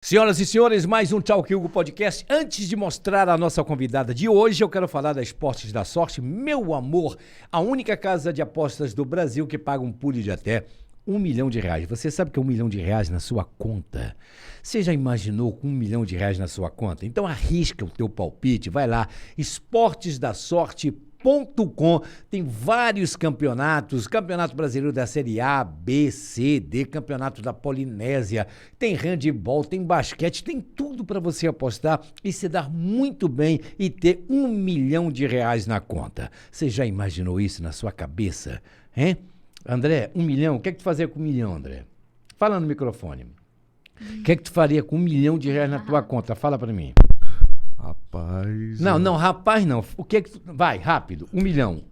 Senhoras e senhores, mais um Tchau Que Hugo Podcast. Antes de mostrar a nossa convidada de hoje, eu quero falar da Esportes da Sorte, meu amor, a única casa de apostas do Brasil que paga um pulo de até R$1 milhão. Você sabe que é R$1 milhão na sua conta? Você já imaginou com R$1 milhão na sua conta? Então arrisca o teu palpite, vai lá, esportesdasorte.com. Tem vários campeonatos, campeonato brasileiro da Série A, B, C, D, campeonato da Polinésia, tem handebol, tem basquete, tem tudo para você apostar e se dar muito bem e ter R$1 milhão na conta. Você já imaginou isso na sua cabeça? Hein? André, 1 milhão, o que é que tu fazia com 1 milhão, André? Fala no microfone. O que é que tu faria com R$1 milhão na tua conta? Fala para mim. Rapaz... Não, rapaz não. O que é que tu... Vai, rápido, 1 milhão.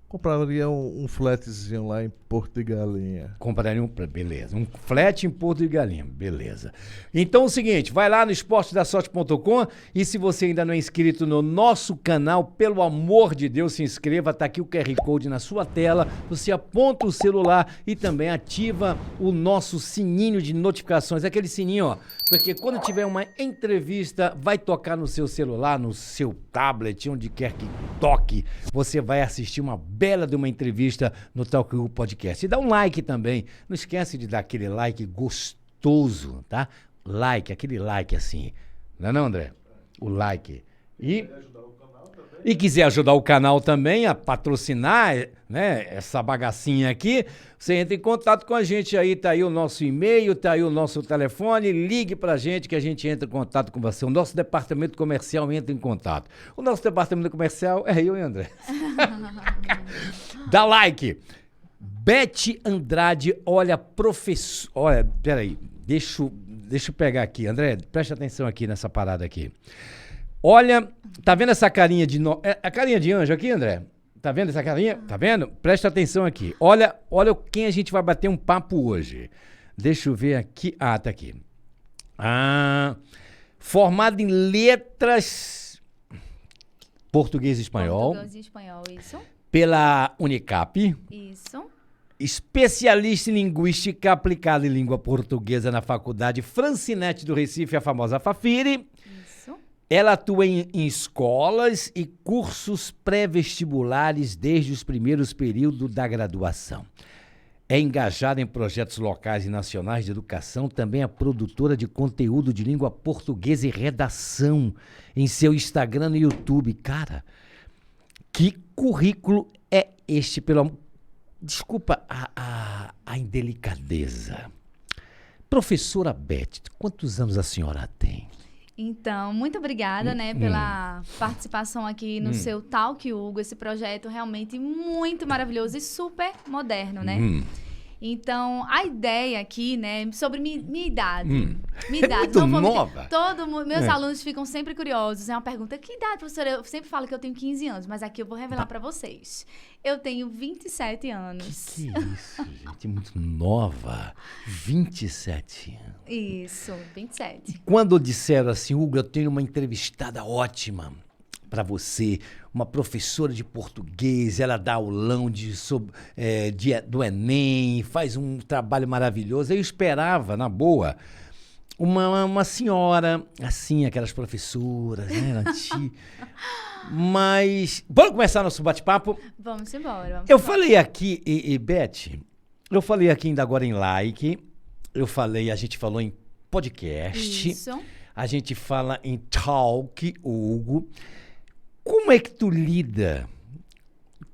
Compraria um flatzinho lá em Porto de Galinha. Compraria beleza. Um flat em Porto de Galinha, beleza. Então é o seguinte, vai lá no esportesdasorte.com e se você ainda não é inscrito no nosso canal, pelo amor de Deus, se inscreva. Tá aqui o QR Code na sua tela. Você aponta o celular e também ativa o nosso sininho de notificações. Aquele sininho, ó. Porque quando tiver uma entrevista, vai tocar no seu celular, no seu tablet, onde quer que toque, você vai assistir uma bela de uma entrevista no Talk Hugo Podcast. E dá um like também. Não esquece de dar aquele like gostoso, tá? Like, aquele like assim. Não é não, André? O like. E quiser ajudar o canal também a patrocinar, né, essa bagacinha aqui, você entra em contato com a gente aí, tá aí o nosso e-mail, tá aí o nosso telefone, ligue pra gente que a gente entra em contato com você. O nosso departamento comercial entra em contato. O nosso departamento comercial é eu e André. Dá like. Beth Andrade, olha, professor... Olha, peraí, deixa eu pegar aqui. André, preste atenção aqui nessa parada aqui. Olha, tá vendo essa carinha de... a carinha de anjo aqui, André? Tá vendo essa carinha? Tá vendo? Presta atenção aqui. Olha quem a gente vai bater um papo hoje. Deixa eu ver aqui. Ah, tá aqui. Formado em letras português e espanhol. Português e espanhol, isso. Pela Unicap. Isso. Especialista em linguística aplicada em língua portuguesa na Faculdade Francinete do Recife, a famosa Fafiri. Isso. Ela atua em escolas e cursos pré-vestibulares desde os primeiros períodos da graduação. É engajada em projetos locais e nacionais de educação, também é produtora de conteúdo de língua portuguesa e redação em seu Instagram e YouTube. Cara, que currículo é este? Desculpa a indelicadeza. Professora Beth, quantos anos a senhora tem? Então, muito obrigada, né, pela participação aqui no seu Talk Hugo, esse projeto realmente muito maravilhoso e super moderno, né? Então, a ideia aqui, né, sobre minha idade. Minha idade. É muito nova. Meus alunos ficam sempre curiosos. É uma pergunta, que idade, professora? Eu sempre falo que eu tenho 15 anos, mas aqui eu vou revelar pra vocês. Eu tenho 27 anos. Que é isso, gente? Muito nova. 27 anos. Isso, 27. Quando disseram assim, Hugo, eu tenho uma entrevistada ótima para você, uma professora de português, ela dá aulão do Enem, faz um trabalho maravilhoso. Eu esperava, na boa, uma senhora, assim, aquelas professoras, né, antigas. Mas, vamos começar nosso bate-papo? Vamos embora. Falei aqui, Beth, eu falei aqui ainda agora em like, a gente falou em podcast, Isso. a gente fala em Talk Hugo. Como é que tu lida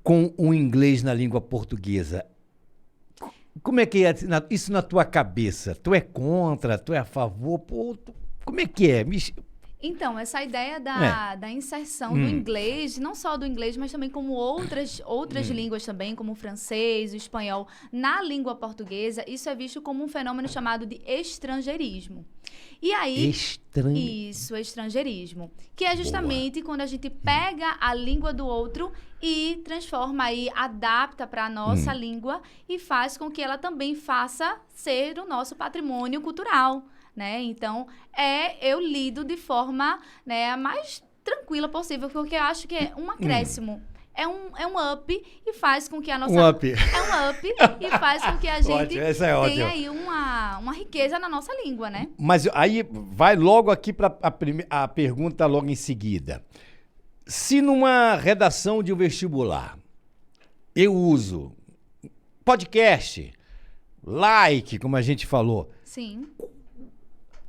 com o inglês na língua portuguesa? Como é que é isso na tua cabeça? Tu é contra? Tu é a favor? Como é que é? Então, essa ideia da inserção do inglês, não só do inglês, mas também como outras línguas também, como o francês, o espanhol, na língua portuguesa, isso é visto como um fenômeno chamado de estrangeirismo. E aí... Isso, estrangeirismo. Que é justamente quando a gente pega a língua do outro e transforma aí, adapta para a nossa língua e faz com que ela também faça ser o nosso patrimônio cultural, né? Então, eu lido de forma, né, a mais tranquila possível, porque eu acho que é um acréscimo. é um up e faz com que a nossa... Um up. É um up e faz com que a gente Ótimo, essa é ótima. tenha aí uma riqueza na nossa língua, né? Mas aí vai logo aqui para a pergunta logo em seguida. Se numa redação de um vestibular eu uso podcast, like, como a gente falou, Sim.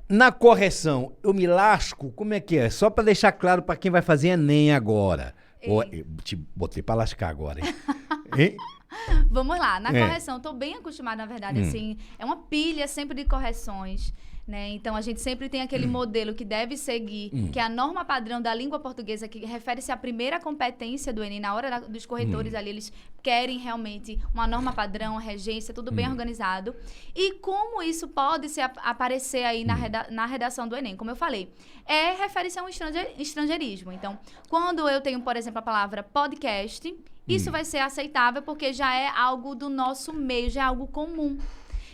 na correção eu me lasco, como é que é? Só para deixar claro para quem vai fazer Enem agora. Ou, eu te botei para lascar agora, hein? Hein? Vamos lá, na É. correção, estou bem acostumada, na verdade, assim, é uma pilha sempre de correções, né? Então, a gente sempre tem aquele modelo que deve seguir, que é a norma padrão da língua portuguesa, que refere-se à primeira competência do Enem. Na hora dos corretores ali, eles querem realmente uma norma padrão, uma regência, tudo bem organizado. E como isso pode aparecer aí na redação do Enem? Como eu falei, refere-se a um estrangeirismo. Então, quando eu tenho, por exemplo, a palavra podcast, isso vai ser aceitável porque já é algo do nosso meio, já é algo comum.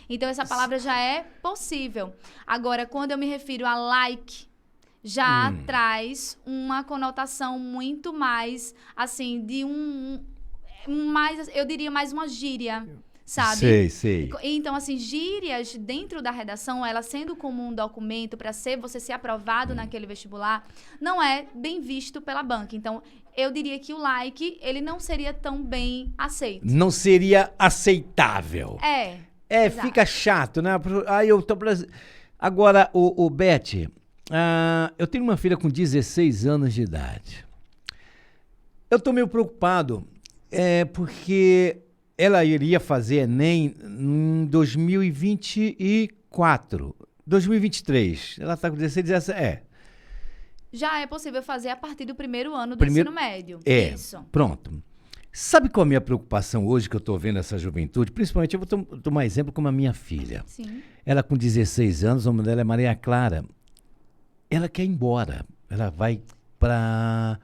Então, essa palavra já é possível. Agora, quando eu me refiro a like, já traz uma conotação muito mais, assim, de mais, eu diria mais uma gíria, sabe? Sei. Então, assim, gírias dentro da redação, ela sendo como um documento para você ser aprovado naquele vestibular, não é bem visto pela banca. Então, eu diria que o like, ele não seria tão bem aceito. Não seria aceitável. Exato. Fica chato, né? Aí eu tô... Agora, o Beth, eu tenho uma filha com 16 anos de idade. Eu tô meio preocupado, porque ela iria fazer Enem em 2024, 2023. Ela tá com 16, 17, Já é possível fazer a partir do primeiro ano do ensino médio. Isso. Pronto. Sabe qual é a minha preocupação hoje que eu estou vendo essa juventude? Principalmente, eu vou tomar exemplo como a minha filha. Sim. Ela com 16 anos, o nome dela é Maria Clara. Ela quer ir embora. Ela vai para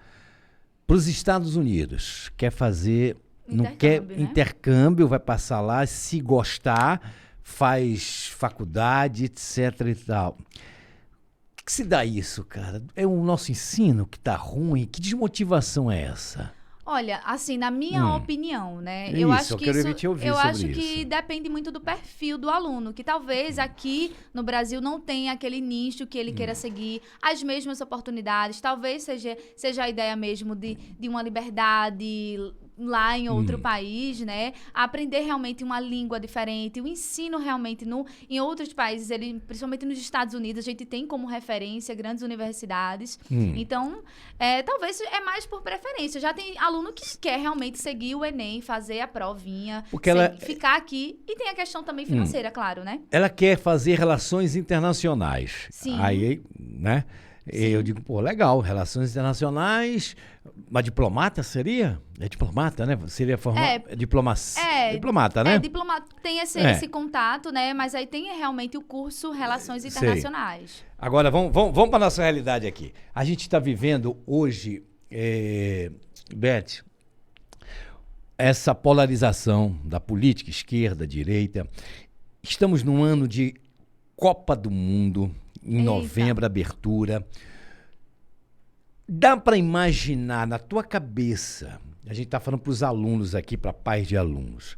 os Estados Unidos. Quer fazer... Não quer intercâmbio, vai passar lá, se gostar, faz faculdade, etc e tal. O que se dá isso, cara? É o nosso ensino que tá ruim? Que desmotivação é essa? Olha, assim, na minha opinião, né? Isso, Eu acho eu que quero te ouvir sobre acho que isso. depende muito do perfil do aluno, que talvez aqui no Brasil não tenha aquele nicho que ele queira seguir, as mesmas oportunidades, talvez seja a ideia mesmo de uma liberdade lá em outro país, né? Aprender realmente uma língua diferente, o ensino realmente em outros países, principalmente nos Estados Unidos, a gente tem como referência grandes universidades. Então, talvez é mais por preferência. Já tem aluno que quer realmente seguir o Enem, fazer a provinha, ficar aqui. E tem a questão também financeira, claro, né? Ela quer fazer relações internacionais. Sim. Aí, né? Eu digo, pô, legal, relações internacionais, mas diplomata seria? É diplomata, né? Seria formar diplomata, né? Diplomata tem esse contato, né? Mas aí tem realmente o curso Relações Internacionais. Agora, vamos para a nossa realidade aqui. A gente está vivendo hoje, Beth, essa polarização da política, esquerda, direita. Estamos num ano de Copa do Mundo, em novembro, abertura. Dá para imaginar na tua cabeça, a gente está falando para os alunos aqui, para pais de alunos,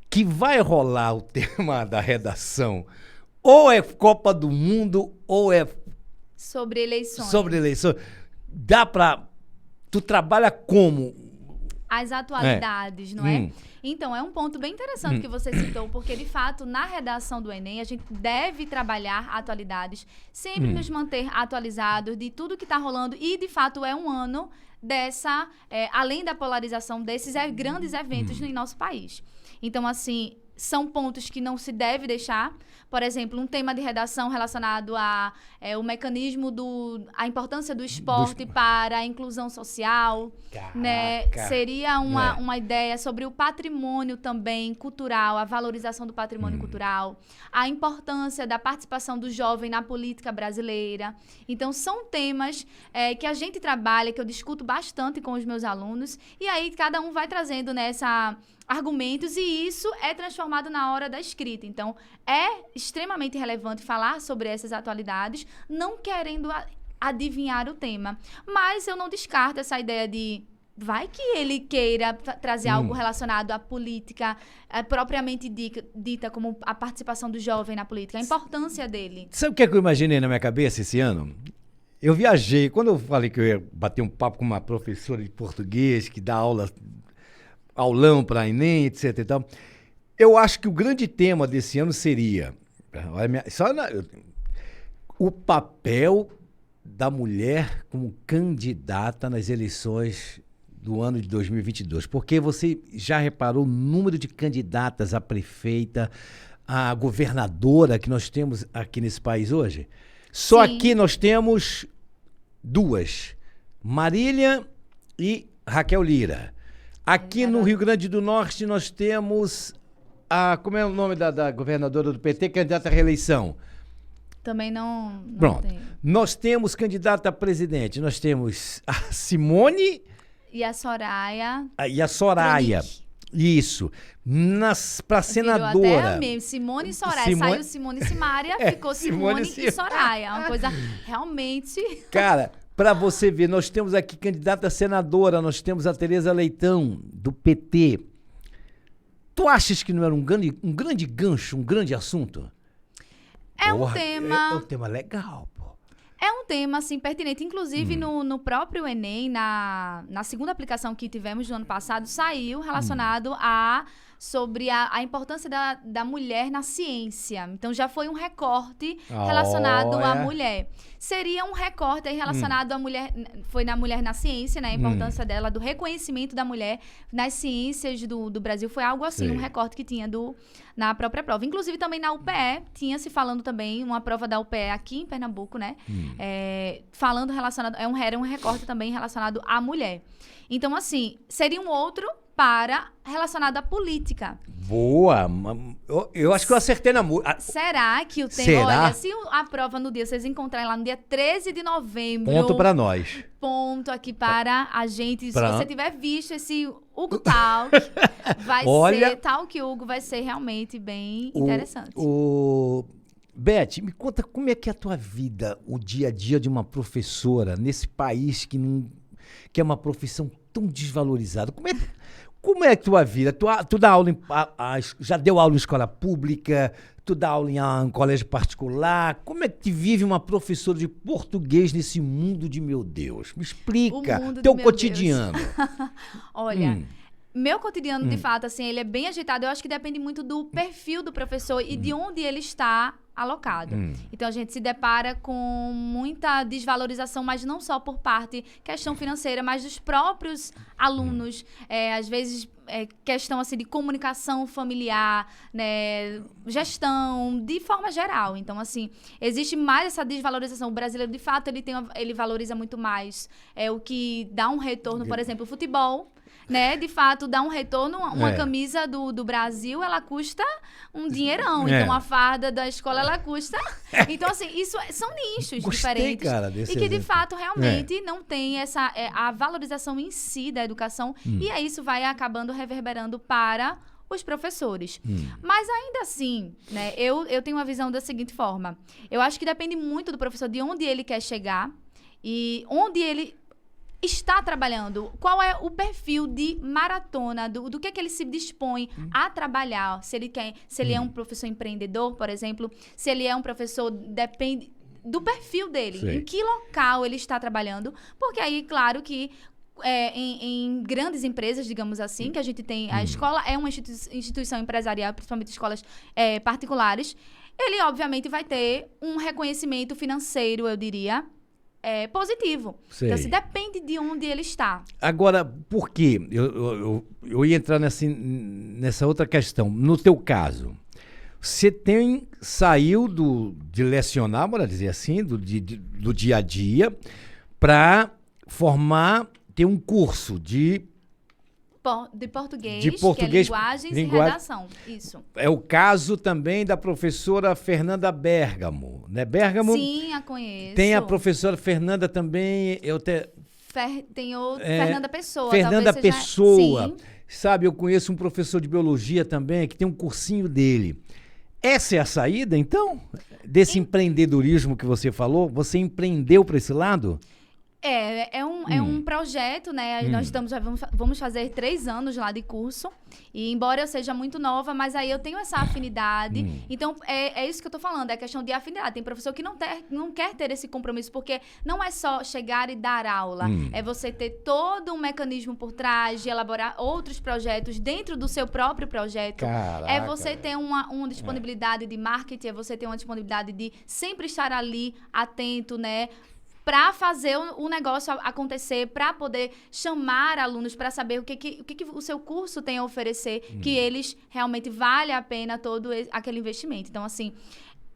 que vai rolar o tema da redação, ou é Copa do Mundo, ou é... Sobre eleições. Sobre eleições. Dá para... Tu trabalha como? As atualidades, não é? Então, é um ponto bem interessante que você citou, porque, de fato, na redação do Enem, a gente deve trabalhar atualidades, sempre nos manter atualizados de tudo que está rolando e, de fato, é um ano além da polarização desses grandes eventos em nosso país. Então, assim, são pontos que não se deve deixar. Por exemplo, um tema de redação relacionado o mecanismo a importância do esporte para a inclusão social, né? Seria uma ideia sobre o patrimônio também cultural, a valorização do patrimônio cultural, a importância da participação do jovem na política brasileira. Então, são temas que a gente trabalha, que eu discuto bastante com os meus alunos, e aí cada um vai trazendo argumentos, e isso é transformado na hora da escrita. Então, é extremamente relevante falar sobre essas atualidades, não querendo adivinhar o tema. Mas eu não descarto essa ideia de vai que ele queira trazer algo relacionado à política propriamente dita como a participação do jovem na política, a importância dele. Sabe o que é que eu imaginei na minha cabeça esse ano? Eu viajei, quando eu falei que eu ia bater um papo com uma professora de português que dá aulão para Enem, etc e tal, eu acho que o grande tema desse ano seria o papel da mulher como candidata nas eleições do ano de 2022. Porque você já reparou o número de candidatas a prefeita, a governadora que nós temos aqui nesse país hoje? Só Sim. aqui nós temos 2, Marília e Raquel Lira. Aqui no Rio Grande do Norte nós temos como é o nome da governadora do PT, candidata à reeleição? Também não Pronto. tem. Nós temos candidata a presidente, nós temos a Simone E a Soraya... e a Soraya. Tronic. Isso. Para Virou senadora. até mesmo, Simone e Soraya. Simone- Saiu Simone e Simária, ficou Simone Simone e Soraya. É uma coisa realmente... Cara, para você ver, nós temos aqui candidata a senadora, nós temos a Tereza Leitão, do PT. Tu achas que não era um grande gancho, um grande assunto? É um Porra, tema... É um tema legal, pô. É um tema, assim, pertinente. Inclusive, no próprio Enem, na segunda aplicação que tivemos no ano passado, saiu relacionado sobre a importância da mulher na ciência. Então, já foi um recorte relacionado à mulher. Seria um recorte aí relacionado à mulher, foi na mulher na ciência, né? A importância dela, do reconhecimento da mulher nas ciências do Brasil. Foi algo assim, Sei. um recorte que tinha na própria prova. Inclusive, também na UPE, tinha se falando também, uma prova da UPE aqui em Pernambuco, né? Falando relacionado, era um recorte também relacionado à mulher. Então, assim, seria um outro relacionado à política. Boa. Eu acho que eu acertei na música. Será que o tema... Será? Olha, se a prova no dia, vocês encontrarem lá no dia 13 de novembro... Ponto para nós. Ponto aqui para a gente. Pra- Se você tiver visto esse Hugo Talk, Olha- Talk Hugo vai ser realmente bem interessante. Beth, me conta como é que é a tua vida, o dia a dia de uma professora nesse país que é uma profissão tão desvalorizada. Como é a tua vida? Tu dá aula já deu aula em escola pública? Tu dá aula em colégio particular? Como é que te vive uma professora de português nesse mundo de meu Deus? Me explica O mundo teu de meu cotidiano. Olha, meu cotidiano, de fato, assim, ele é bem agitado. Eu acho que depende muito do perfil do professor e de onde ele está alocado. Então, a gente se depara com muita desvalorização, mas não só por questão financeira, mas dos próprios alunos. Às vezes, questão, assim, de comunicação familiar, né, gestão, de forma geral. Então, assim, existe mais essa desvalorização. O brasileiro, de fato, ele valoriza muito mais o que dá um retorno, por exemplo, o futebol. Né? De fato, dá um retorno. Uma camisa do Brasil, ela custa um dinheirão. Então, a farda da escola, ela custa... Então, assim, são nichos Gostei, diferentes. cara, desse E que, de exemplo. fato, realmente não tem a valorização em si da educação. E aí, isso vai acabando reverberando para os professores. Mas, ainda assim, né? Eu tenho uma visão da seguinte forma. Eu acho que depende muito do professor, de onde ele quer chegar e onde ele está trabalhando, qual é o perfil de maratona, do que ele se dispõe a trabalhar, se ele é um professor empreendedor, por exemplo, se ele é um professor, depende do perfil dele, Sei. em que local ele está trabalhando, porque aí, claro que em grandes empresas, digamos assim, que a gente tem, a escola é uma instituição empresarial, principalmente escolas particulares, ele obviamente vai ter um reconhecimento financeiro, eu diria, positivo. Sei. Então, se depende de onde ele está. Agora, por quê? Eu ia entrar nessa outra questão. No teu caso, você saiu de lecionar, bora dizer assim, do dia a dia, para ter um curso de português, De português, que é linguagens e linguagem. redação. Isso. É o caso também da professora Fernanda Bergamo, né? Bergamo Sim, a conheço. tem a professora Fernanda também, Tem outra, Fernanda Pessoa. Fernanda talvez seja- Pessoa. Sim. Sabe, eu conheço um professor de biologia também, que tem um cursinho dele. Essa é a saída, então? Desse empreendedorismo que você falou? Você empreendeu para esse lado? É um projeto, né? Nós vamos fazer 3 anos lá de curso. E embora eu seja muito nova, mas aí eu tenho essa afinidade. Então, é isso que eu tô falando, é questão de afinidade. Tem professor que não quer ter esse compromisso, porque não é só chegar e dar aula. É você ter todo um mecanismo por trás, de elaborar outros projetos dentro do seu próprio projeto. Caraca, é você ter uma disponibilidade de marketing, é você ter uma disponibilidade de sempre estar ali, atento, né? Para fazer o negócio acontecer, para poder chamar alunos, para saber o que o seu curso tem a oferecer, que eles realmente vale a pena todo aquele investimento. Então, assim,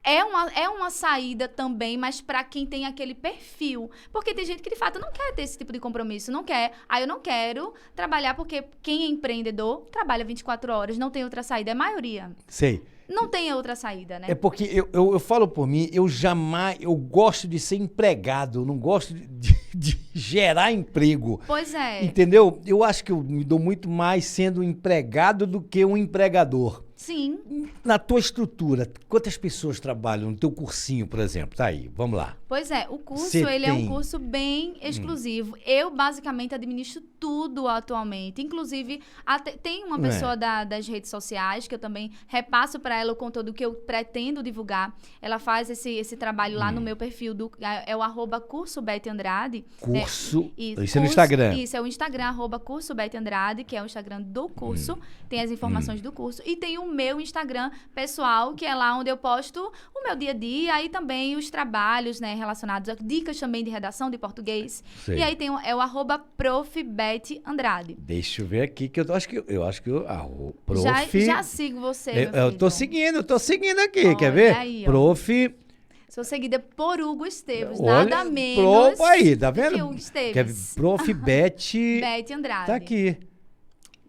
é uma saída também, mas para quem tem aquele perfil. Porque tem gente que, de fato, não quer ter esse tipo de compromisso, não quer. Eu não quero trabalhar, porque quem é empreendedor trabalha 24 horas, não tem outra saída, é a maioria. Sei. Não tem outra saída, né? É porque eu falo por mim, eu gosto de ser empregado, eu não gosto de gerar emprego. Pois é. Entendeu? Eu acho que eu me dou muito mais sendo um empregado do que um empregador. Sim. Na tua estrutura, quantas pessoas trabalham no teu cursinho, por exemplo? Tá aí, vamos lá. Pois é, o curso, ele é um curso bem exclusivo. Eu, basicamente, administro tudo atualmente. Inclusive, tem uma pessoa das redes sociais, que eu também repasso para ela o conteúdo que eu pretendo divulgar. Ela faz esse trabalho lá no meu perfil, é o @curso Beth Andrade. Curso, Isso é no Instagram. Isso, é o Instagram, @curso Beth Andrade, que é o Instagram do curso. Tem as informações do curso. E tem o meu Instagram pessoal, que é lá onde eu posto o meu dia a dia e também os trabalhos, né, relacionados a dicas também de redação de português. Sei. E aí tem o @prof Beth Andrade. Deixa eu ver aqui, que eu acho que prof... Já sigo você, meu Eu tô seguindo aqui, Olha quer ver? aí, ó. Prof... Sou seguida por Hugo Esteves, Olha, nada menos aí, tá do que vendo? Hugo Esteves. Prof. Beth... Beth Andrade. Tá aqui.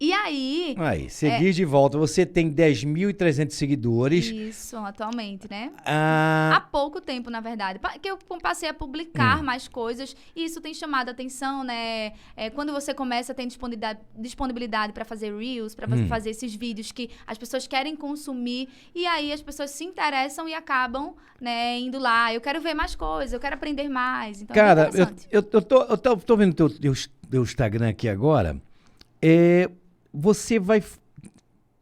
E aí... Aí, seguir de volta. Você tem 10.300 seguidores. Isso, atualmente, né? Ah, Há pouco tempo, na verdade, que eu passei a publicar mais coisas e isso tem chamado a atenção, né? Quando você começa a ter disponibilidade para fazer reels, para fazer esses vídeos que as pessoas querem consumir e aí as pessoas se interessam e acabam, né, indo lá. Eu quero ver mais coisas, eu quero aprender mais. Então, cara, é interessante. eu tô vendo teu Instagram aqui agora. Você vai...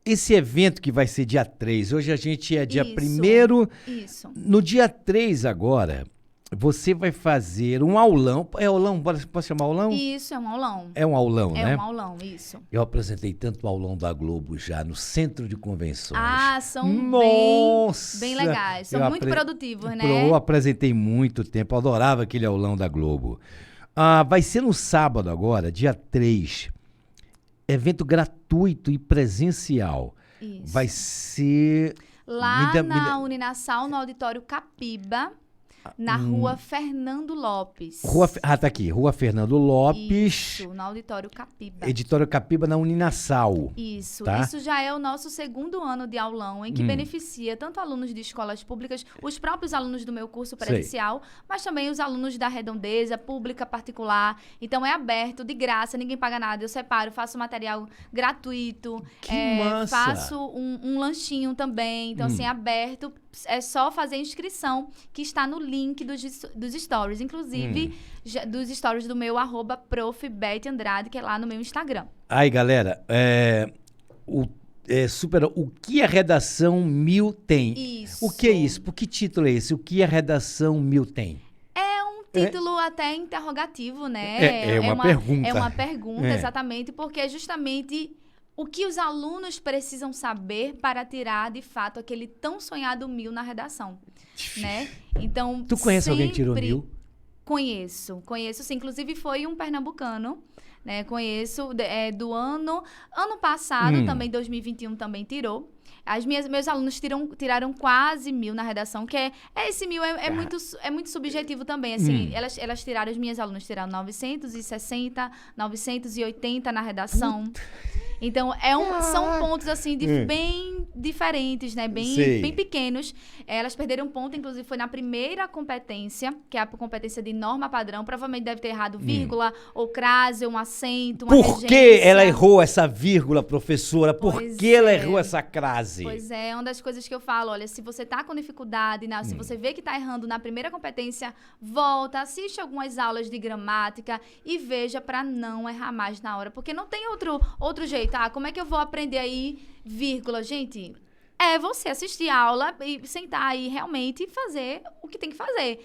Esse evento que vai ser dia 3, hoje a gente é dia 1º. Isso. No dia 3 agora, você vai fazer um aulão. É aulão? Posso chamar aulão? Isso, é um aulão. É um aulão, né? É um aulão, isso. Eu apresentei tanto aulão da Globo já no Centro de Convenções. Ah, são bem legais. São muito produtivos, né? Eu apresentei muito tempo, eu adorava aquele aulão da Globo. Vai ser no sábado agora, dia 3. Evento gratuito e presencial. Isso. Vai ser... Lá na Uninasal, no Auditório Capiba, na Rua Fernando Lopes. Tá aqui. Rua Fernando Lopes. Isso, no Auditório Capiba. Editório Capiba na Uninasal. Isso. Tá? Isso já é o nosso 2º ano de aulão, em que beneficia tanto alunos de escolas públicas, os próprios alunos do meu curso presencial, mas também os alunos da Redondeza, pública, particular. Então, é aberto, de graça, ninguém paga nada. Eu separo, faço material gratuito. Que massa! Faço um lanchinho também. Então, assim, é aberto. É só fazer a inscrição, que está no link dos stories. Inclusive, dos stories do meu @prof Beth Andrade, que é lá no meu Instagram. Aí, galera, o que a Redação 1000 tem? Isso. O que é isso? Por que título é esse? O que a Redação 1000 tem? É um título até interrogativo, né? É uma pergunta. É uma pergunta, É. exatamente, porque é justamente o que os alunos precisam saber para tirar, de fato, aquele tão sonhado 1000 na redação, né? Então, Tu conhece alguém que tirou 1000? Conheço sim. Inclusive, foi um pernambucano, né? Conheço do ano passado, também 2021 também tirou. Meus alunos tiraram quase 1000 na redação, que esse 1000 é muito subjetivo também, assim. Elas tiraram, as minhas alunas tiraram 960, 980 na redação. Então, são pontos, assim, bem diferentes, né? Bem pequenos. Elas perderam ponto, inclusive, foi na primeira competência, que é a competência de norma padrão. Provavelmente deve ter errado vírgula, ou crase, ou um acento, uma Por que regência. ela errou essa vírgula, professora? Por Pois que ela é. errou essa crase? Pois é uma das coisas que eu falo, olha, se você tá com dificuldade, se você vê que tá errando na primeira competência, volta, assiste algumas aulas de gramática e veja para não errar mais na hora, porque não tem outro jeito. Como é que eu vou aprender aí vírgula? Gente, é você assistir a aula e sentar aí realmente e fazer o que tem que fazer.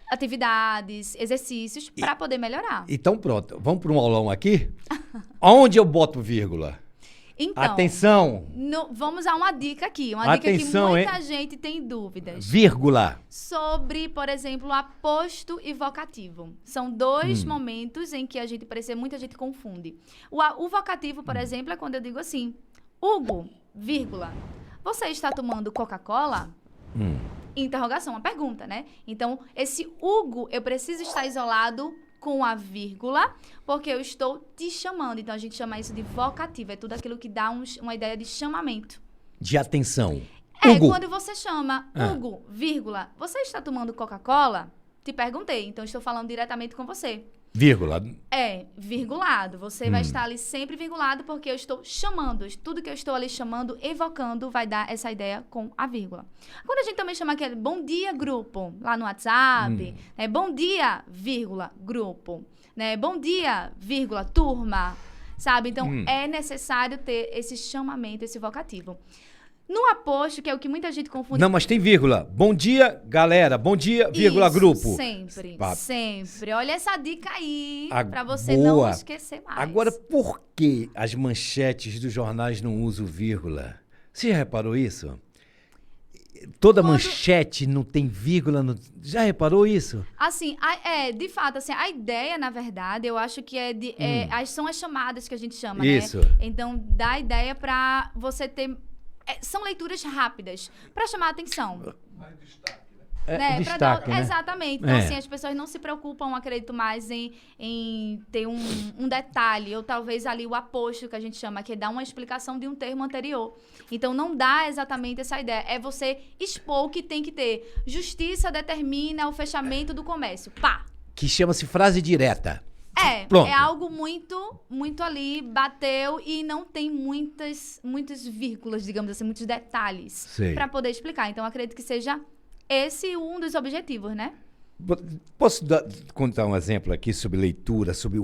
Atividades, exercícios, para poder melhorar. Então pronto, vamos para um aulão aqui? Onde eu boto vírgula? Então, Atenção! vamos a uma dica aqui. Uma Atenção, dica que muita gente tem dúvidas. Vírgula. Sobre, por exemplo, aposto e vocativo. São dois momentos em que a gente percebe, muita gente confunde. O vocativo, por exemplo, é quando eu digo assim, Hugo, vírgula, você está tomando Coca-Cola? Interrogação, uma pergunta, né? Então, esse Hugo, eu preciso estar isolado com a vírgula, porque eu estou te chamando. Então, a gente chama isso de vocativo. É tudo aquilo que dá uma ideia de chamamento. De atenção. É, Hugo. quando você chama Hugo, vírgula, você está tomando Coca-Cola? Te perguntei, então estou falando diretamente com você. Vírgula. É, virgulado. Você vai estar ali sempre virgulado, porque eu estou chamando. Tudo que eu estou ali chamando, evocando, vai dar essa ideia com a vírgula. Quando a gente também chama aquele bom dia, grupo, lá no WhatsApp, né? Bom dia, vírgula, grupo. Né? Bom dia, vírgula, turma. Sabe? Então, é necessário ter esse chamamento, esse vocativo. No aposto, que é o que muita gente confunde... Não, mas tem vírgula. Bom dia, galera. Bom dia, vírgula, Isso, grupo. Sempre, Pá. sempre. Olha essa dica aí, Ah, pra você boa. não esquecer mais. Agora, por que as manchetes dos jornais não usam vírgula? Você já reparou isso? Toda manchete não tem vírgula. Já reparou isso? Assim, de fato, assim, a ideia, na verdade, eu acho que são as chamadas que a gente chama, Isso. né? Então, dá a ideia pra você ter... são leituras rápidas, pra chamar a atenção. Destaque, né? Exatamente. Então, assim, as pessoas não se preocupam, acredito, mais em ter um detalhe, ou talvez ali o aposto, que a gente chama, que é dar uma explicação de um termo anterior. Então, não dá exatamente essa ideia. É você expor o que tem que ter. Justiça determina o fechamento do comércio. Pá! Que chama-se frase direta. É Pronto. algo muito ali, bateu e não tem muitas vírgulas, digamos assim, muitos detalhes Sei. para poder explicar. Então, acredito que seja esse um dos objetivos, né? Posso contar um exemplo aqui sobre leitura, sobre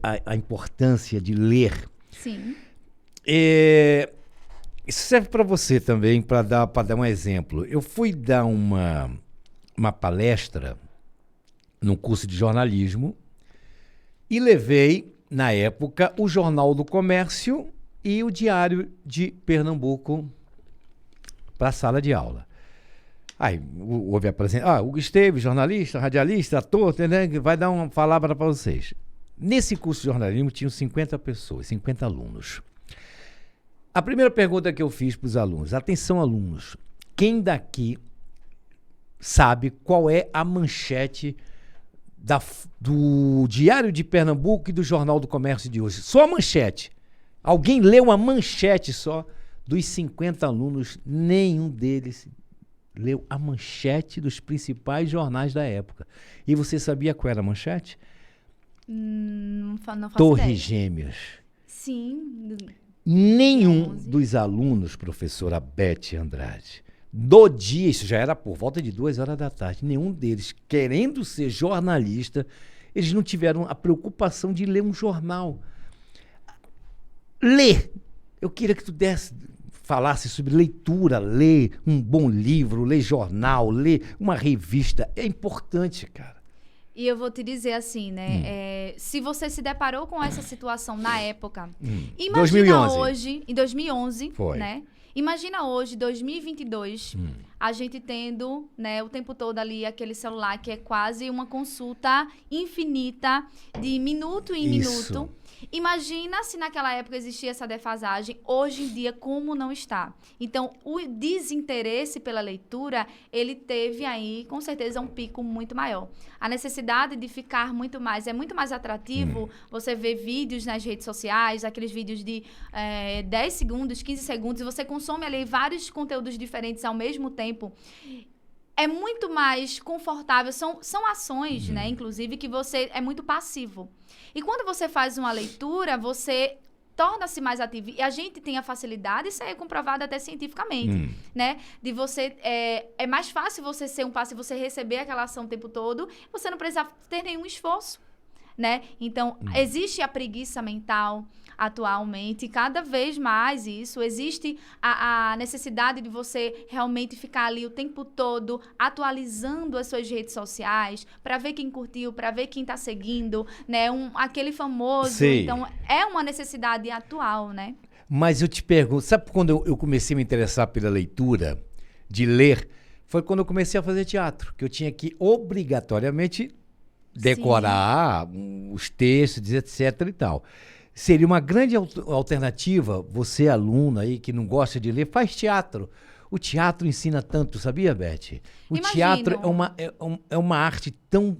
a importância de ler? Sim. Isso serve para você também, para dar um exemplo. Eu fui dar uma palestra num curso de jornalismo e levei, na época, o Jornal do Comércio e o Diário de Pernambuco para a sala de aula. Aí houve a apresentação. Hugo Esteves, jornalista, radialista, ator, né, vai dar uma palavra para vocês. Nesse curso de jornalismo tinham 50 pessoas, 50 alunos. A primeira pergunta que eu fiz para os alunos: atenção, alunos, quem daqui sabe qual é a manchete do Diário de Pernambuco e do Jornal do Comércio de hoje? Só a manchete. Alguém leu uma manchete só? Dos 50 alunos, nenhum deles leu a manchete dos principais jornais da época. E você sabia qual era a manchete? Não faço Torres ideia. Gêmeas. Sim. Nenhum 11. dos alunos, professora Beth Andrade, do dia, isso já era por volta de 2 horas da tarde, nenhum deles, querendo ser jornalista, eles não tiveram a preocupação de ler um jornal. Ler! Eu queria que tu falasse sobre leitura, ler um bom livro, ler jornal, ler uma revista. É importante, cara. E eu vou te dizer assim, né? Se você se deparou com essa situação na época, imagina 2011. hoje, em 2011, Foi. né? Imagina hoje, 2022, a gente tendo, né, o tempo todo ali aquele celular que é quase uma consulta infinita, de minuto em Isso. minuto. Imagina se naquela época existia essa defasagem, hoje em dia como não está. Então, o desinteresse pela leitura, ele teve aí, com certeza, um pico muito maior. A necessidade de ficar muito mais, é muito mais atrativo você ver vídeos nas redes sociais, aqueles vídeos de 10 segundos, 15 segundos, e você consome ali vários conteúdos diferentes ao mesmo tempo. É muito mais confortável, são ações, né, inclusive, que você é muito passivo. E quando você faz uma leitura, você torna-se mais ativo. E a gente tem a facilidade, isso é comprovado até cientificamente, né? De você, é mais fácil você ser um passivo, você receber aquela ação o tempo todo, você não precisa ter nenhum esforço, né? Então, existe a preguiça mental atualmente, cada vez mais isso. Existe a necessidade de você realmente ficar ali o tempo todo atualizando as suas redes sociais para ver quem curtiu, para ver quem está seguindo, né? Aquele famoso. Sei. Então, é uma necessidade atual, né? Mas eu te pergunto, sabe quando eu comecei a me interessar pela leitura, de ler, foi quando eu comecei a fazer teatro, que eu tinha que obrigatoriamente decorar os textos, etc e tal. Seria uma grande alternativa, você aluno aí que não gosta de ler, faz teatro. O teatro ensina tanto, sabia, Beth? O teatro é uma arte tão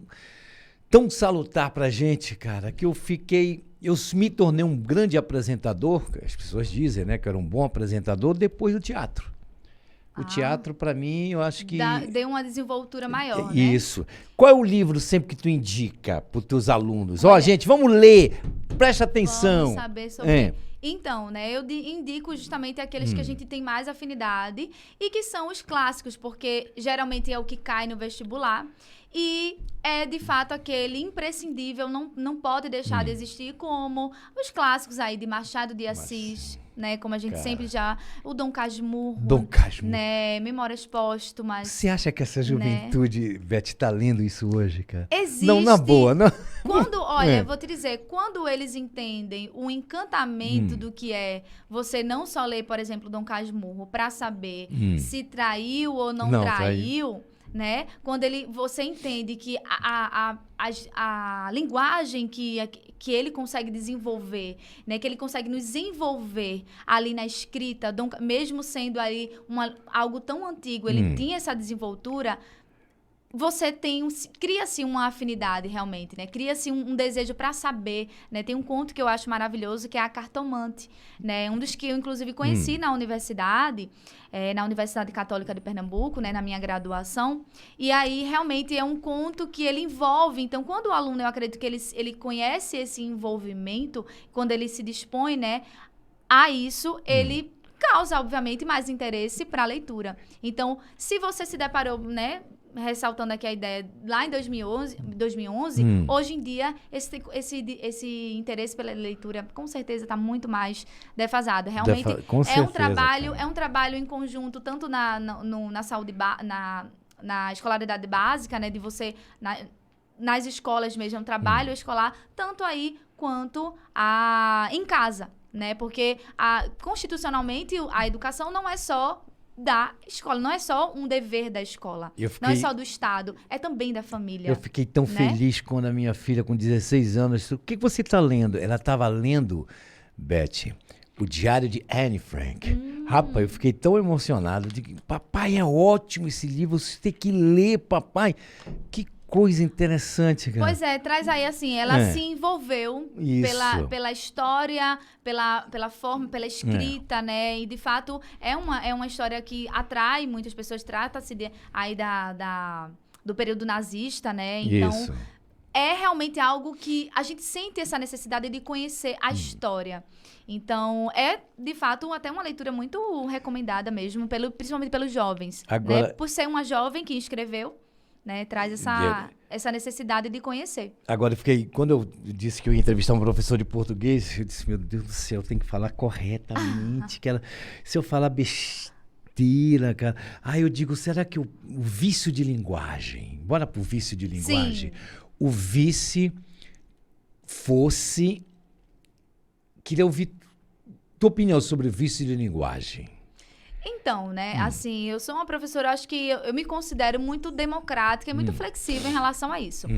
salutar pra gente, cara, que eu me tornei um grande apresentador, as pessoas dizem, né, que eu era um bom apresentador, depois do teatro. O teatro, pra mim, eu acho que... Deu uma desenvoltura maior, né? Isso. Qual é o livro sempre que tu indica pros teus alunos? Ó, gente, vamos ler, presta atenção. Vamos saber sobre... Então, né, eu indico justamente aqueles que a gente tem mais afinidade e que são os clássicos, porque geralmente é o que cai no vestibular e é, de fato, aquele imprescindível, não pode deixar de existir, como os clássicos aí de Machado de Assis, né, como a gente sempre já... O Dom Casmurro, né, Memórias Póstumas. Você acha que essa juventude, Beth, tá lendo isso hoje, cara? Existe. Não, na boa, não. Olha, vou te dizer, quando eles entendem o encantamento do que é você não só ler, por exemplo, Dom Casmurro para saber se traiu ou não traiu, né? Quando você entende que a linguagem que ele consegue desenvolver, né? Que ele consegue nos envolver ali na escrita, mesmo sendo ali algo tão antigo, ele tinha essa desenvoltura. Você cria-se uma afinidade realmente, né? Cria-se um desejo para saber, né? Tem um conto que eu acho maravilhoso, que é A Cartomante, né? Um dos que eu, inclusive, conheci na Universidade Católica de Pernambuco, né? Na minha graduação. E aí, realmente, é um conto que ele envolve. Então, quando o aluno, eu acredito que ele conhece esse envolvimento, quando ele se dispõe, né, a isso, ele causa, obviamente, mais interesse para a leitura. Então, se você se deparou, né, ressaltando aqui a ideia, lá em 2011, hoje em dia, esse interesse pela leitura, com certeza, está muito mais defasado. Realmente, é um trabalho em conjunto, tanto na saúde, na escolaridade básica, né, de você... nas escolas mesmo, é um trabalho escolar, tanto aí quanto em casa, né? Porque constitucionalmente a educação não é só da escola, não é só um dever da escola, não é só do Estado, é também da família. Eu fiquei tão feliz quando a minha filha, com 16 anos, o que você está lendo? Ela estava lendo, Beth, o Diário de Anne Frank. Rapaz, eu fiquei tão emocionado. Papai, é ótimo esse livro, você tem que ler, papai. Que coisa interessante, cara. Pois é, traz aí assim, ela se envolveu pela história, pela forma, pela escrita, né? E de fato é uma história que atrai muitas pessoas, trata-se aí do período nazista, né? Então, é realmente algo que a gente sente essa necessidade de conhecer a história. Então, é, de fato, até uma leitura muito recomendada mesmo, principalmente pelos jovens. Agora, né? Por ser uma jovem que escreveu, né, traz essa necessidade de conhecer. Agora, quando eu disse que eu ia entrevistar um professor de português, eu disse, meu Deus do céu, eu tenho que falar corretamente, se eu falar besteira, cara... eu digo, será que o vício de linguagem, bora pro vício de linguagem, o vice fosse... Queria ouvir tua opinião sobre o vício de linguagem. Então, né, assim, eu sou uma professora, acho que eu me considero muito democrática e muito flexível em relação a isso.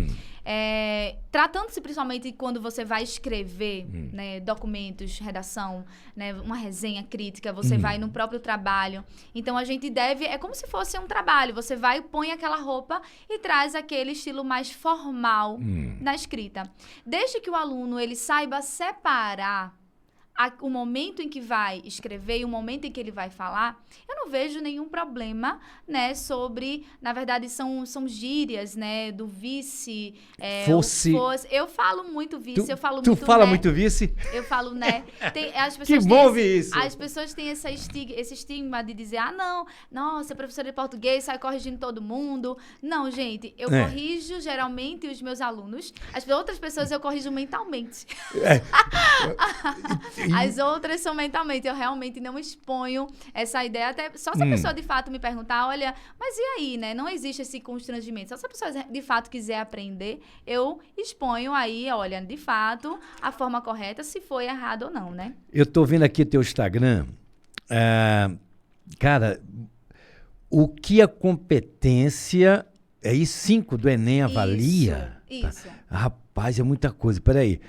Tratando-se principalmente quando você vai escrever, né, documentos, redação, né, uma resenha crítica, você vai no próprio trabalho. Então, a gente deve, é como se fosse um trabalho, você vai, põe aquela roupa e traz aquele estilo mais formal na escrita. Desde que o aluno, ele saiba separar o momento em que vai escrever e o momento em que ele vai falar, eu não vejo nenhum problema, né, sobre, na verdade, são gírias, né, do vice, Fosse. Eu falo muito vice, eu falo Tu muito fala né. muito vice? Eu falo, né? As Que pessoas bom têm ver isso. As pessoas têm esse estigma de dizer, não, nossa, professora de português sai corrigindo todo mundo. Não, gente, eu corrijo geralmente os meus alunos. As outras pessoas eu corrijo mentalmente. As outras são mentalmente. Eu realmente não exponho essa ideia. Até só se a pessoa de fato me perguntar, olha, mas e aí, né? Não existe esse constrangimento. Só se a pessoa de fato quiser aprender, eu exponho aí, olha, de fato, a forma correta, se foi errado ou não, né? Eu tô vendo aqui teu Instagram. Cara, o que a competência... É isso, 5 do Enem avalia? Isso. Rapaz, é muita coisa. Peraí.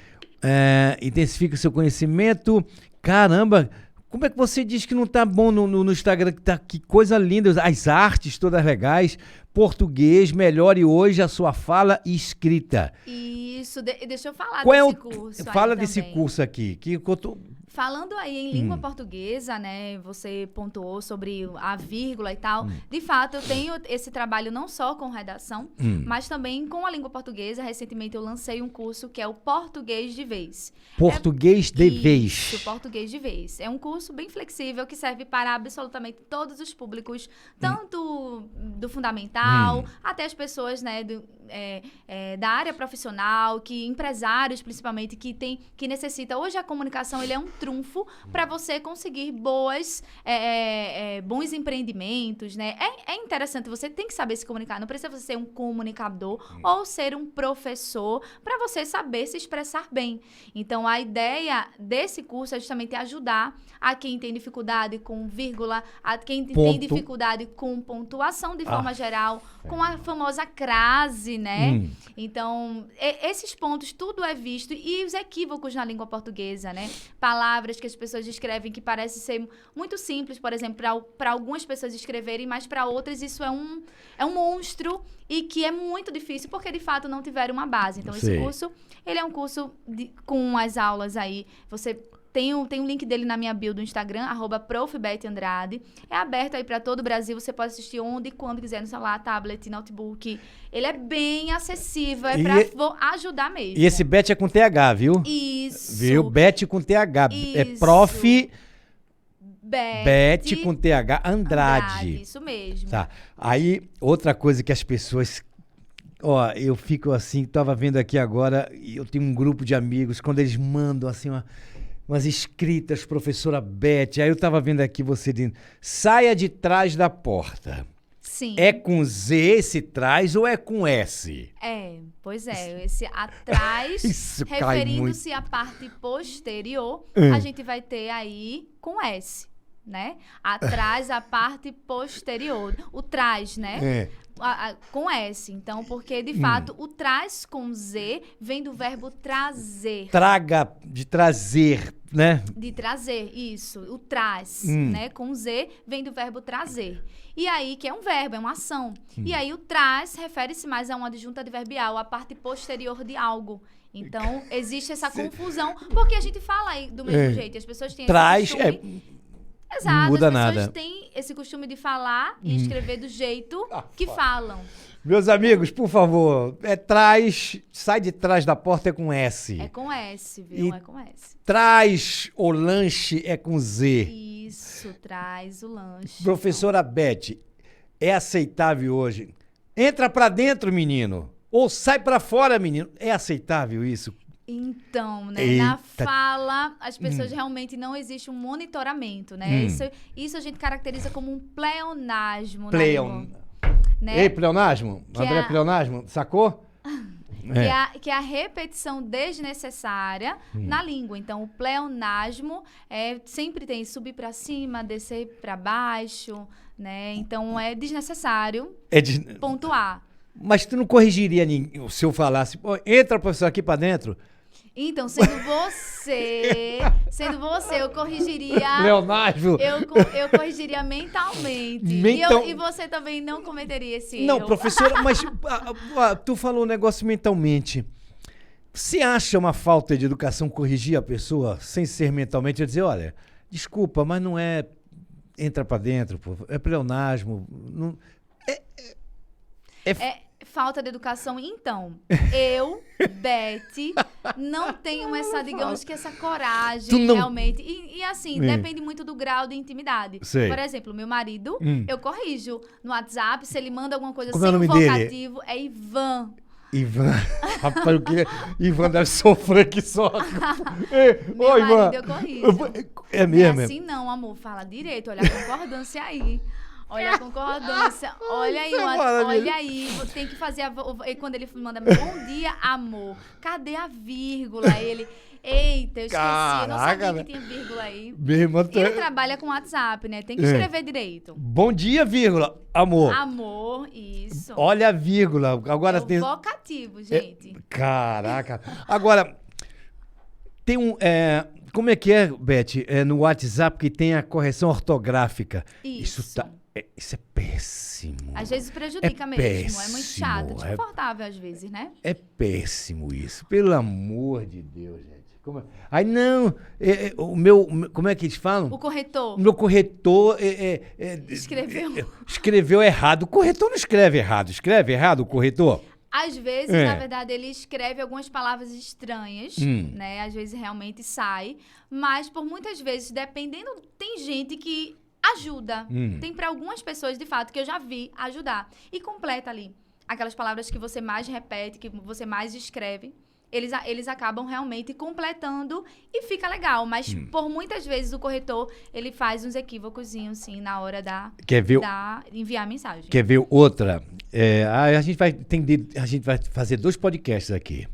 Intensifica o seu conhecimento. Caramba, como é que você diz que não tá bom no Instagram? Que coisa linda. As artes todas legais. Português, melhore hoje a sua fala e escrita. Isso. Deixa eu falar Qual desse curso. Fala desse curso aqui. Falando aí em língua portuguesa, né, você pontuou sobre a vírgula e tal. De fato, eu tenho esse trabalho não só com redação, mas também com a língua portuguesa. Recentemente eu lancei um curso que é o Português de Vez. Português de Vez. Isso, Português de Vez. É um curso bem flexível que serve para absolutamente todos os públicos, tanto do fundamental até as pessoas, né, da área profissional, empresários principalmente, que necessita. Hoje a comunicação ele é um trunfo para você conseguir bons empreendimentos, né? É interessante, você tem que saber se comunicar, não precisa você ser um comunicador ou ser um professor para você saber se expressar bem. Então, a ideia desse curso é justamente ajudar a quem tem dificuldade com vírgula, a quem tem dificuldade com pontuação de forma geral, com a famosa crase, né? Então, esses pontos, tudo é visto, e os equívocos na língua portuguesa, né? Palavras que as pessoas escrevem que parecem ser muito simples, por exemplo, para algumas pessoas escreverem, mas para outras isso é um monstro e que é muito difícil porque, de fato, não tiveram uma base. Então, esse curso, ele é um curso com as aulas aí, você... Tem um link dele na minha bio do Instagram, @profbetandrade. É aberto aí para todo o Brasil. Você pode assistir onde e quando quiser, no celular, tablet, notebook. Ele é bem acessível, para ajudar mesmo. E esse Bet é com TH, viu? Isso. Viu? Bet com TH. Isso. É prof... Bet com TH Andrade. Isso mesmo. Tá. Aí, outra coisa que as pessoas... Ó, eu fico assim, tava vendo aqui agora, e eu tenho um grupo de amigos, quando eles mandam assim, umas escritas, professora Beth. Aí eu tava vendo aqui você dizendo, saia de trás da porta. Sim. É com Z esse trás ou é com S? Pois é. Esse atrás, referindo-se à parte posterior, a gente vai ter aí com S, né? Atrás, a parte posterior. O trás, né? Com S. Então, porque, de fato, o trás com Z vem do verbo trazer. Traga, de trazer, né? De trazer, isso. O traz, né? Com Z vem do verbo trazer. E aí, que é um verbo, é uma ação. E aí, o traz refere-se mais a uma adjunta adverbial, a parte posterior de algo. Então, existe essa confusão, porque a gente fala aí do mesmo jeito. As pessoas têm traz, esse costume... Exato, não muda as pessoas nada. Têm esse costume de falar e escrever do jeito que falam. Meus amigos, por favor, sai de trás da porta é com S. É com S, viu? É com S. Traz o lanche é com Z. Isso, traz o lanche. Professora Beth, é aceitável hoje? Entra pra dentro, menino. Ou sai pra fora, menino. É aceitável isso? Então, né, Eita. na fala, as pessoas realmente não existe um monitoramento, né? Isso a gente caracteriza como um pleonasmo. Né? Ei, pleonasmo? Que André, pleonasmo? Sacou? que é a repetição desnecessária na língua. Então, o pleonasmo sempre tem subir para cima, descer para baixo, né? Então, é desnecessário pontuar. Mas tu não corrigiria ninguém se eu falasse, pô, entra, professor, aqui para dentro? Então, sendo você, eu corrigiria... Leonardo! Eu corrigiria mentalmente. E você também não cometeria esse erro. Não, professora, mas tu falou um negócio mentalmente. Você acha uma falta de educação corrigir a pessoa sem ser mentalmente e dizer, olha, desculpa, mas não é entra para dentro, pô, é pleonasmo. Não, falta de educação, então. Eu, Beth, não tenho essa, digamos que essa coragem realmente. E assim, depende muito do grau de intimidade. Sei. Por exemplo, meu marido, eu corrijo no WhatsApp, se ele manda alguma coisa Como sem é o um nome vocativo, é Ivan. Ivan, rapaz, o que? Ivan deve sofrer que só. Meu marido, eu corrijo. É mesmo? Não é assim não, amor, fala direito, olha a concordância aí. Olha a concordância, olha aí, olha aí, tem que fazer quando ele manda bom dia, amor, cadê a vírgula? Eita, eu esqueci, eu não sabia que tinha vírgula aí. Ele trabalha com WhatsApp, né? Tem que escrever direito. Bom dia, vírgula, amor. Amor, isso. Olha a vírgula. Agora tem vocativo, gente. Caraca. Agora, tem um... como é que é, Beth? No WhatsApp que tem a correção ortográfica. Isso é péssimo. Às vezes prejudica mesmo. Péssimo, é muito chato, desconfortável às vezes, né? É péssimo isso. Pelo amor de Deus, gente. Aí não, como é que eles falam? O corretor. O meu corretor escreveu errado. O corretor não escreve errado. Escreve errado o corretor? Às vezes, na verdade, ele escreve algumas palavras estranhas, né? Às vezes realmente sai. Mas por muitas vezes, dependendo, tem gente que ajuda. Tem para algumas pessoas, de fato, que eu já vi ajudar. E completa ali aquelas palavras que você mais repete, que você mais escreve. Eles acabam realmente completando e fica legal. Mas por muitas vezes o corretor, ele faz uns equívocozinhos, sim, na hora enviar a mensagem. Quer ver outra? A gente vai fazer 2 podcasts aqui.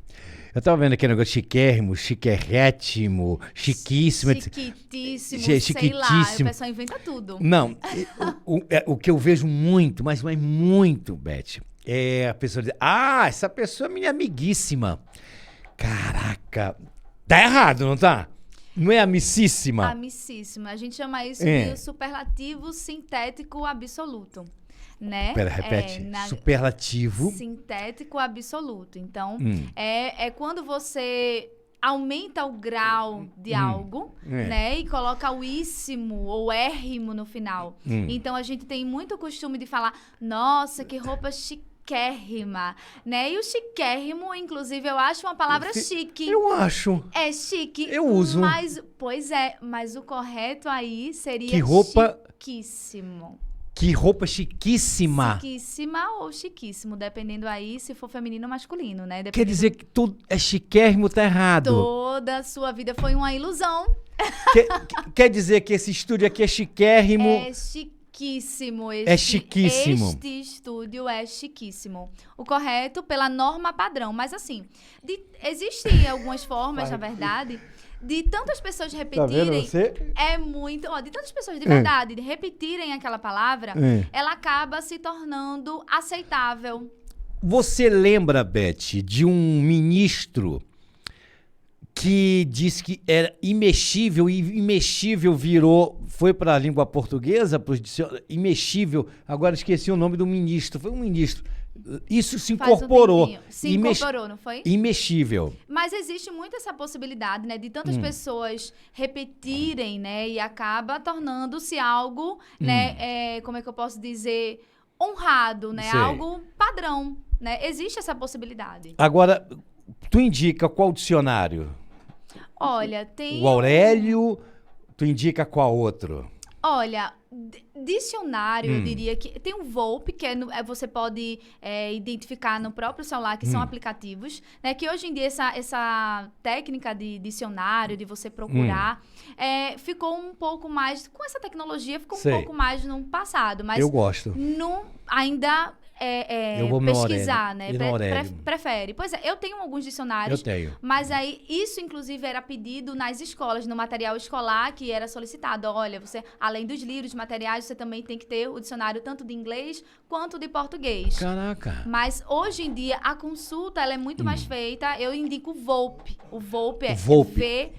Eu tava vendo aqui o negócio chiquérrimo, chiquérrimo, chiquíssimo. Sei lá, o pessoal inventa tudo. Não, o que eu vejo muito, mas muito, Beth, a pessoa dizer, essa pessoa é minha amiguíssima. Caraca, tá errado, não tá? Não é amicíssima? Amicíssima. A gente chama isso de superlativo sintético absoluto. Né? Pera, repete. Superlativo. Sintético absoluto. Então, é quando você aumenta o grau de algo, né? E coloca o íssimo ou érrimo no final. Então, a gente tem muito costume de falar, nossa, que roupa chiquérrima, né? E o chiquérrimo, inclusive, eu acho uma palavra chique. Eu acho. É chique. Eu uso. Mas o correto aí seria que roupa... chiquíssimo. Que roupa chiquíssima. Chiquíssima ou chiquíssimo, dependendo aí se for feminino ou masculino, né? Quer dizer que tudo é chiquérrimo, tá errado. Toda a sua vida foi uma ilusão. Quer dizer que esse estúdio aqui é chiquérrimo. É chiquíssimo. É chiquíssimo. Este estúdio é chiquíssimo. O correto pela norma padrão. Mas assim, existem algumas formas, na verdade... De tantas pessoas repetirem, tá vendo você? É muito... de tantas pessoas de verdade de repetirem aquela palavra, ela acaba se tornando aceitável. Você lembra, Beth, de um ministro que disse que era imexível e imexível foi para a língua portuguesa, imexível, agora esqueci o nome do ministro, foi um ministro. Isso se incorporou. Se incorporou, não foi? Imexível. Mas existe muito essa possibilidade, né? De tantas pessoas repetirem, né? E acaba tornando-se algo, né? Como é que eu posso dizer? Honrado, né? Sei. Algo padrão, né? Existe essa possibilidade. Agora, tu indica qual dicionário? Olha, tem... O Aurélio, tu indica qual outro? Olha, Dicionário, eu diria que tem o Volpe, que você pode identificar no próprio celular, que são aplicativos, né? Que hoje em dia essa técnica de dicionário, de você procurar, ficou um pouco mais, com essa tecnologia, ficou um pouco mais no passado. Mas eu gosto. Ainda eu vou pesquisar, no né? Prefere. Pois é, eu tenho alguns dicionários. Eu tenho. Mas aí, isso, inclusive, era pedido nas escolas, no material escolar, que era solicitado. Olha, você, além dos livros, materiais, você também tem que ter o dicionário tanto de inglês quanto de português. Caraca. Mas, hoje em dia, a consulta, ela é muito mais feita. Eu indico o Volpe. O Volpe é VOLP,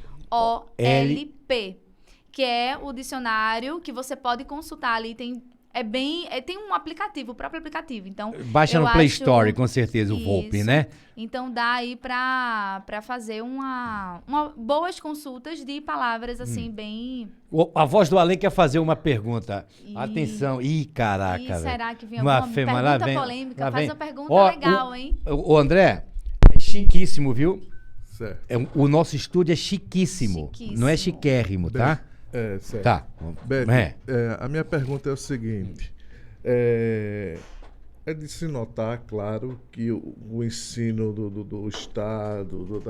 que é o dicionário que você pode consultar ali. Tem um aplicativo, o próprio aplicativo. Então, baixa no Play Store, com certeza, o Volpe, né? Então, dá aí pra fazer boas consultas de palavras, assim, bem... A voz do Além quer fazer uma pergunta. Atenção. Ih, caraca, velho. Será que vem alguma pergunta polêmica? Faz uma pergunta legal, hein? O André, é chiquíssimo, viu? Certo. O nosso estúdio é chiquíssimo. Não é chiquérrimo, tá? Certo. Tá. Beto, a minha pergunta é o seguinte. É de se notar, claro, que o ensino do Estado,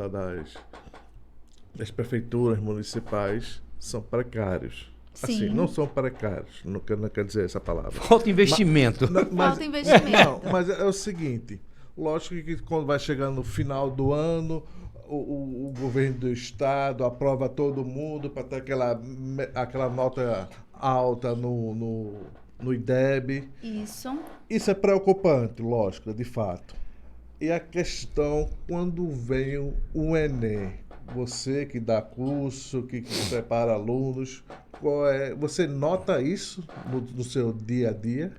das prefeituras municipais, são precários. Sim. Assim, não são precários, não quer dizer essa palavra. Falta investimento. Falta investimento. Mas é o seguinte, lógico que quando vai chegando no final do ano, o governo do Estado aprova todo mundo para ter aquela nota alta no IDEB. Isso é preocupante, lógico, de fato. E a questão, quando vem o Enem, você que dá curso, que prepara alunos, você nota isso no seu dia a dia?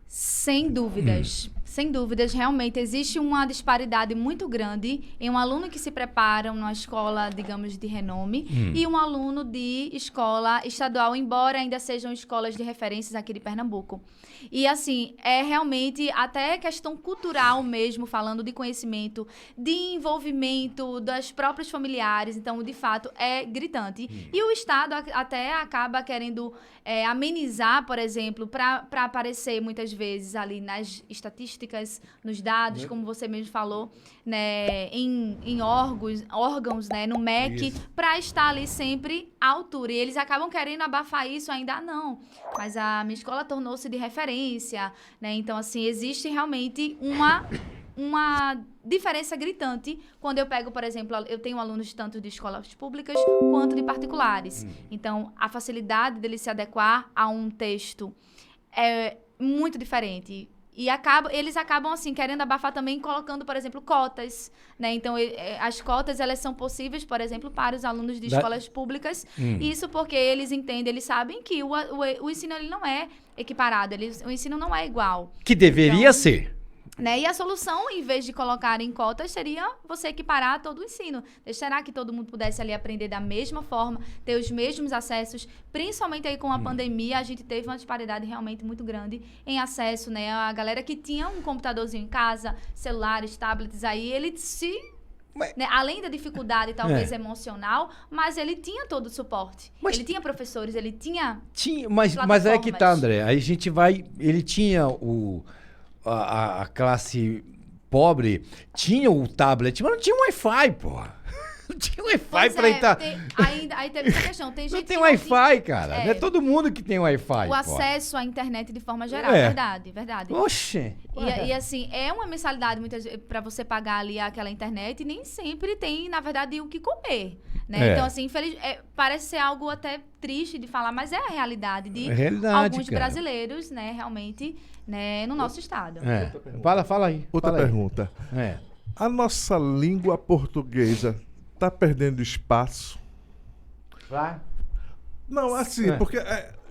Sem dúvidas. Sem dúvidas, realmente existe uma disparidade muito grande em um aluno que se prepara numa escola, digamos, de renome e um aluno de escola estadual, embora ainda sejam escolas de referências aqui de Pernambuco. E, assim, é realmente até questão cultural mesmo, falando de conhecimento, de envolvimento das próprios familiares. Então, de fato, é gritante. E o Estado até acaba querendo amenizar, por exemplo, para aparecer muitas vezes ali nas estatísticas, nos dados, como você mesmo falou, né, em órgãos, né, no MEC, para estar ali sempre à altura. E eles acabam querendo abafar isso ainda, não. Mas a minha escola tornou-se de referência, né? Então, assim, existe realmente uma diferença gritante quando eu pego, por exemplo, eu tenho alunos tanto de escolas públicas quanto de particulares. Então, a facilidade deles se adequar a um texto é muito diferente. E eles acabam, assim, querendo abafar também, colocando, por exemplo, cotas, né? Então, as cotas, elas são possíveis, por exemplo, para os alunos de escolas públicas. Isso porque eles entendem, eles sabem que o ensino ele não é equiparado, o ensino não é igual. Que deveria ser. Né? E a solução, em vez de colocar em cotas, seria você equiparar todo o ensino. Será que todo mundo pudesse ali aprender da mesma forma, ter os mesmos acessos? Principalmente aí com a pandemia, a gente teve uma disparidade realmente muito grande em acesso, né? A galera que tinha um computadorzinho em casa, celulares, tablets, aí ele né, além da dificuldade, talvez, emocional, mas ele tinha todo o suporte. Ele tinha professores, ele tinha mas é que tá, André. Aí a gente vai... Ele tinha a classe pobre tinha o tablet, mas não tinha Wi-Fi, porra. Não tinha Wi-Fi pra entrar. Aí teve essa questão. Tem gente não tem Wi-Fi, cara. Não é todo mundo que tem Wi-Fi. O acesso à internet de forma geral. Verdade. Oxe. E assim, é uma mensalidade muitas vezes pra você pagar ali aquela internet e nem sempre tem, na verdade, o que comer. Né? Então, assim, parece ser algo até triste de falar, mas é a realidade de alguns brasileiros, né, realmente, né, no nosso estado. Fala aí. Outra pergunta. A nossa língua portuguesa está perdendo espaço? Não, assim, porque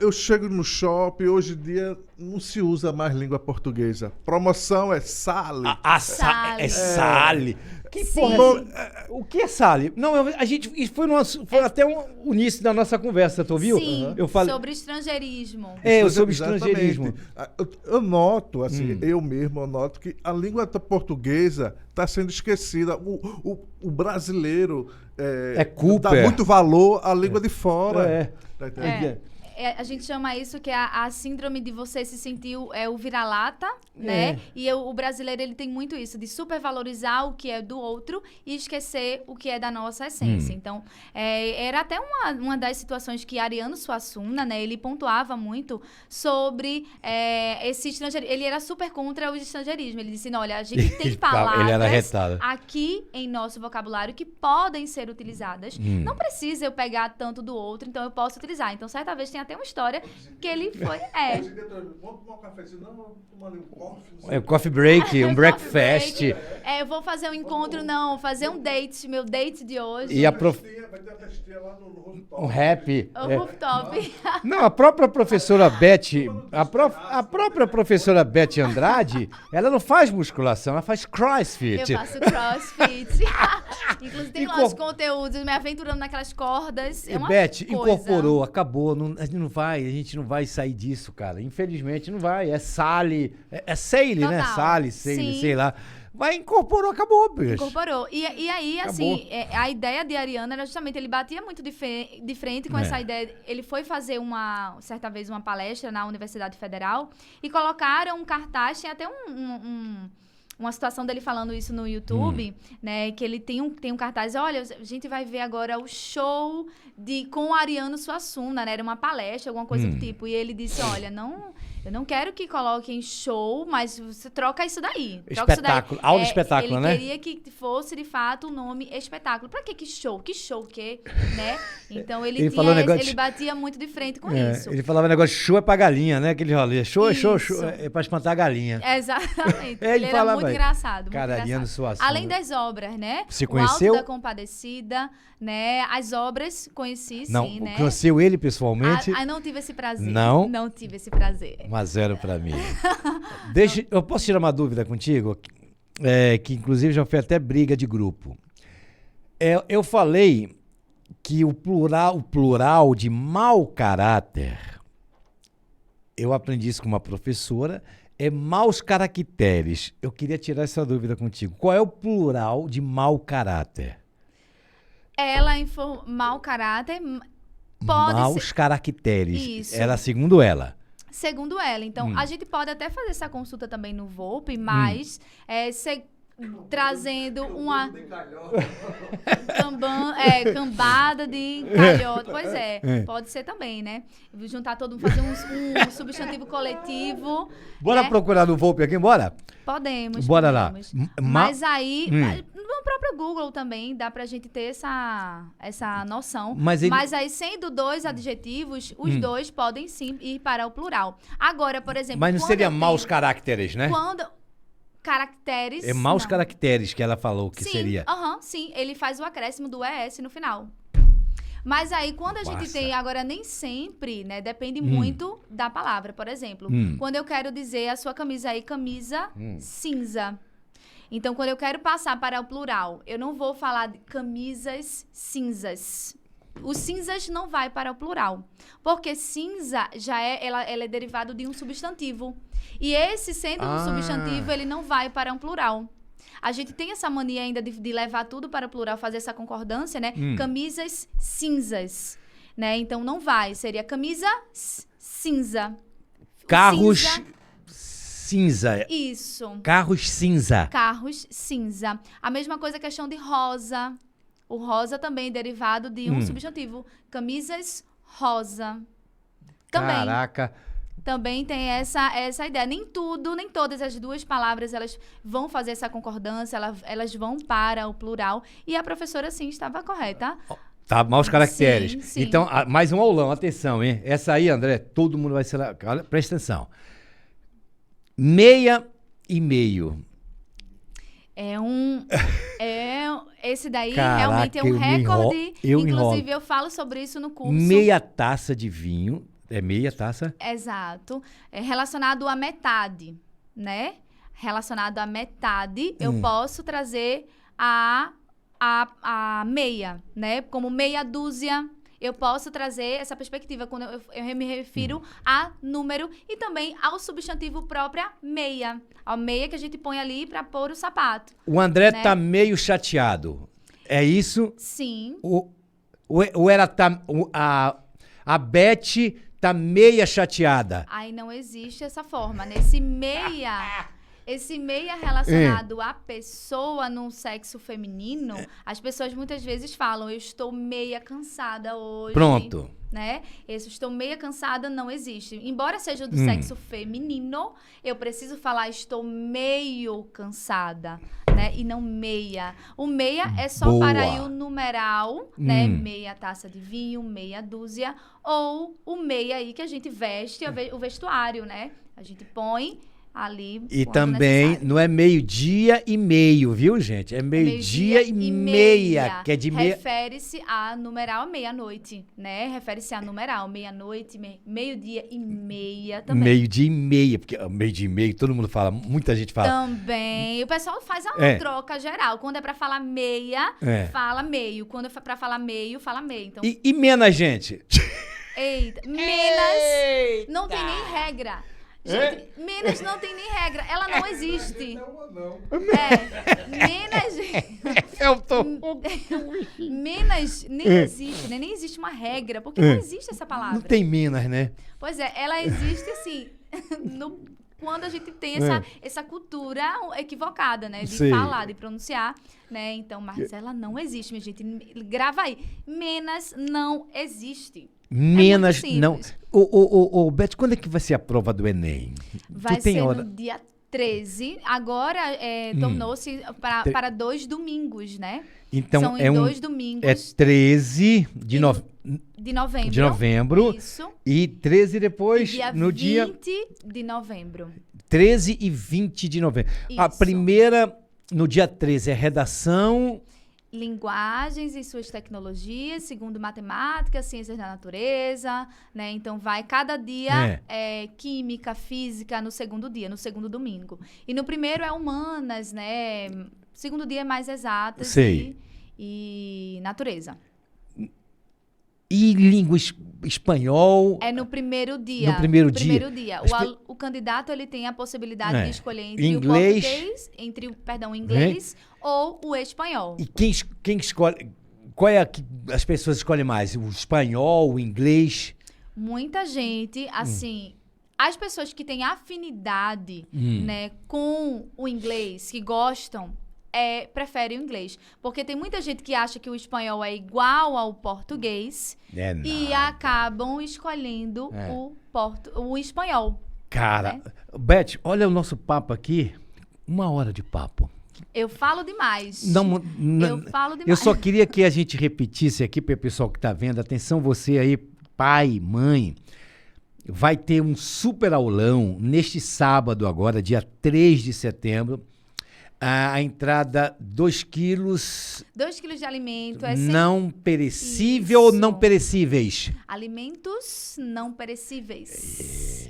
eu chego no shopping, hoje em dia não se usa mais língua portuguesa. Promoção é Sale. É Sale. Que porra o que é Sale? Não, a gente... Isso foi até o início da nossa conversa, tu ouviu? Sim, eu falei, sobre estrangeirismo. Sobre estrangeirismo. Eu noto, assim, eu mesmo noto que a língua portuguesa está sendo esquecida. O brasileiro dá muito valor à língua de fora. É A gente chama isso que é a síndrome de você se sentir o vira-lata, né? E o brasileiro, ele tem muito isso, de supervalorizar o que é do outro e esquecer o que é da nossa essência. Então, era até uma das situações que Ariano Suassuna, né? Ele pontuava muito sobre esse estrangeirismo. Ele era super contra o estrangeirismo. Ele disse, não, olha, a gente tem Ele era palavras retado. aqui em nosso vocabulário que podem ser utilizadas. Não precisa eu pegar tanto do outro, então eu posso utilizar. Então, certa vez tem até uma história que ele foi... Vamos tomar um cafezinho? Não, vamos tomar um coffee. É um coffee break, um breakfast. Eu vou fazer um encontro, fazer um date, meu date de hoje. E Vai ter uma festinha lá no rooftop. um rap. O rooftop. Não, a própria professora Beth, a própria professora Beth Andrade, ela não faz musculação, ela faz crossfit. Eu faço crossfit. Inclusive tem lá os conteúdos, me aventurando naquelas cordas. E Beth, incorporou, acabou. A gente não vai sair disso, cara. Infelizmente não vai. É Sally, é Sally, né? Sally, sei lá. Vai, incorporou, acabou, bicho. Incorporou. E aí, Acabou. assim, a ideia de Ariano era justamente, ele batia muito de frente com essa ideia. Ele foi fazer certa vez, uma palestra na Universidade Federal e colocaram um cartaz, tem até uma situação dele falando isso no YouTube, né? Que ele tem um cartaz, olha, a gente vai ver agora o show com o Ariano Suassuna, né? Era uma palestra, alguma coisa do tipo. E ele disse, olha, eu não quero que coloquem show, mas você troca isso daí. Espetáculo, aula de espetáculo, né? Ele queria que fosse, de fato, o nome espetáculo. Pra que show? Que show o quê? Né? Então, ele batia muito de frente com isso. Ele falava negócio, show é pra galinha, né? Aquele rolê. Show é pra espantar a galinha. Exatamente. Ele era falava, muito engraçado. Cara, Ariano Suassuna. Além das obras, né? Você conheceu? O Alto da Compadecida, né? As obras, conheci, Não, sim, né? conheceu ele pessoalmente? Não tive esse prazer. Não? Não tive esse prazer. 1-0 pra mim. Eu posso tirar uma dúvida contigo? Que inclusive já foi até briga de grupo. Eu falei que o plural de mau caráter, eu aprendi isso com uma professora, é maus caracteres. Eu queria tirar essa dúvida contigo. Qual é o plural de mau caráter? Mau caráter pode Maus ser... caracteres. Isso. Segundo ela. Segundo ela. Então, a gente pode até fazer essa consulta também no Volpe, mas trazendo uma cambada de calhota. Pois pode ser também, né? Juntar todo mundo, fazer um substantivo coletivo. Bora procurar no Volpe aqui, bora? Podemos. Bora lá. Mas aí, no próprio Google também dá pra gente ter essa noção. Mas aí, sendo 2 adjetivos, os 2 podem sim ir para o plural. Agora, por exemplo... Mas não seria maus caracteres, né? Caracteres... É maus caracteres que ela falou que seria. Sim, ele faz o acréscimo do ES no final. Mas aí, quando a gente tem... Agora, nem sempre, né? Depende muito da palavra. Por exemplo, quando eu quero dizer a sua camisa aí, camisa cinza. Então, quando eu quero passar para o plural, eu não vou falar de camisas cinzas. O cinzas não vai para o plural. Porque cinza ela é derivado de um substantivo. E esse, sendo um substantivo, ele não vai para um plural. A gente tem essa mania ainda de levar tudo para o plural, fazer essa concordância, né? Camisas cinzas, né? Então, não vai. Seria camisa cinza. Carros cinza. Isso. Carros cinza. Carros cinza. A mesma coisa a questão de rosa. O rosa também é derivado de um substantivo. Camisas rosa. Também. Caraca. Também tem essa ideia. Nem todas as 2 palavras, elas vão fazer essa concordância, elas vão para o plural. E a professora, sim, estava correta. Tá, maus caracteres. Sim. Então, mais um aulão, atenção, hein? Essa aí, André, todo mundo vai ser... Olha, presta atenção. Meia e meio. Esse daí, Caraca, realmente é um recorde. Inclusive, enrolo. eu falo sobre isso no curso. Meia taça de vinho. É meia taça? Exato. É relacionado à metade, né? Relacionado à metade, eu posso trazer a meia, né? Como meia dúzia, eu posso trazer essa perspectiva quando eu me refiro a número e também ao substantivo própria meia. A meia que a gente põe ali para pôr o sapato. O André, né? Tá meio chateado. É isso? Sim. A Beth tá meia chateada. Aí não existe essa forma. Nesse esse meia relacionado à pessoa no sexo feminino, as pessoas muitas vezes falam, eu estou meia cansada hoje. Pronto. Né? Esse estou meia cansada não existe. Embora seja do sexo feminino, eu preciso falar estou meio cansada, né? E não meia. O meia é só Boa. para aí o numeral, né? Meia taça de vinho, meia dúzia, ou o meia aí que a gente veste, o vestuário, né? A gente põe ali. E quando também necessário. não é meio-dia e meio, viu, gente? É meio-dia e meia, que é de meia. Refere-se a numeral meia-noite, né? Refere-se a numeral meia-noite, meio-dia e meia também. Meio-dia e meia, porque meio-dia e meio, todo mundo fala, muita gente fala. Também. O pessoal faz uma troca geral. Quando é pra falar meia, fala meio. Quando é pra falar meio, fala meio. Então, E menos, gente? eita. Menos não tem nem regra. Gente, menos não tem nem regra. Ela não existe. Menos... Eu tô... Menos nem existe, né? Nem existe uma regra, porque não existe essa palavra. Não tem menos, né? Pois é, ela existe assim, quando a gente tem essa cultura equivocada, né? De Sei. falar, de pronunciar, né? Então, mas ela não existe, minha gente. Grava aí. Menos não existe. Menos muito não. simples. Ô, Beth, quando é que vai ser a prova do Enem? Vai Tu tem ser hora? no dia 13. Agora tornou-se para 2 domingos, né? Então, São em 2 domingos. É 13 de novembro. de novembro. Isso. E 13 depois, Dia no 20 dia de novembro. 13 e 20 de novembro. A Isso. primeira, no dia 13, é redação. Linguagens e suas tecnologias, segundo matemática, ciências da natureza, né? Então vai cada dia química, física no segundo dia, no segundo domingo. E no primeiro é humanas, né? Segundo dia é mais exatas Sei. e natureza. E língua espanhol. É no primeiro dia. No primeiro dia. Primeiro dia. O candidato ele tem a possibilidade de escolher entre Inglês. o português, o inglês ou o espanhol. E quem escolhe? Qual é a que as pessoas escolhem mais? O espanhol, o inglês? Muita gente, assim, as pessoas que têm afinidade, né, com o inglês, que gostam, preferem o inglês. Porque tem muita gente que acha que o espanhol é igual ao português e acabam escolhendo o espanhol. Cara, Beth, olha o nosso papo aqui. 1 hora de papo. Eu falo demais. Eu falo demais. Eu só queria que a gente repetisse aqui para o pessoal que está vendo. Atenção, você aí, pai, mãe. Vai ter um super aulão neste sábado agora, dia 3 de setembro. A entrada, 2 quilos... 2 quilos de alimento. Não perecível ou não perecíveis? Alimentos não perecíveis.